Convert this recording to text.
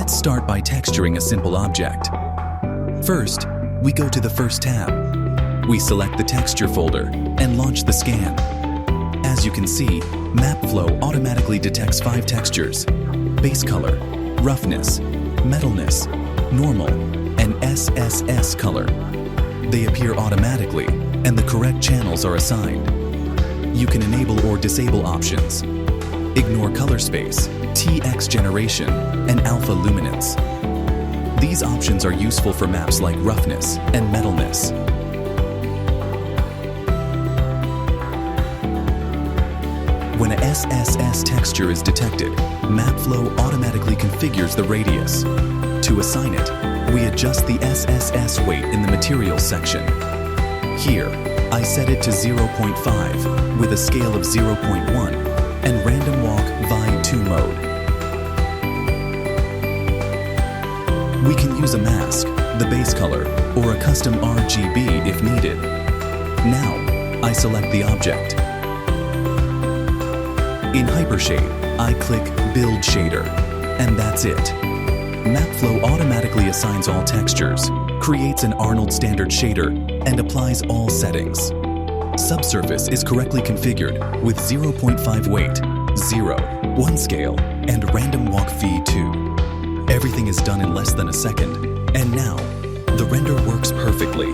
Let's start by texturing a simple object. First, we go to the first tab. We select the texture folder and launch the scan. As you can see, MapFlow automatically detects 5 textures: base color, roughness, metalness, normal, and SSS color. They appear automatically, and the correct channels are assigned. You can enable or disable options. Ignore color space, TX generation, and alpha luminance. These options are useful for maps like roughness and metalness. When a SSS texture is detected, MapFlow automatically configures the radius. To assign it, we adjust the SSS weight in the Materials section. Here, I set it to 0.5 with a scale of 0.1 and Random Walk Volume 2 mode. We can use a mask, the base color, or a custom RGB if needed. Now, I select the object. In Hypershade, I click Build Shader, and that's it. MapFlow automatically assigns all textures, creates an Arnold standard shader, and applies all settings. Subsurface is correctly configured with 0.5 weight, 0, 1 scale, and Random Walk V2. Everything is done in less than a second, and now, the render works perfectly.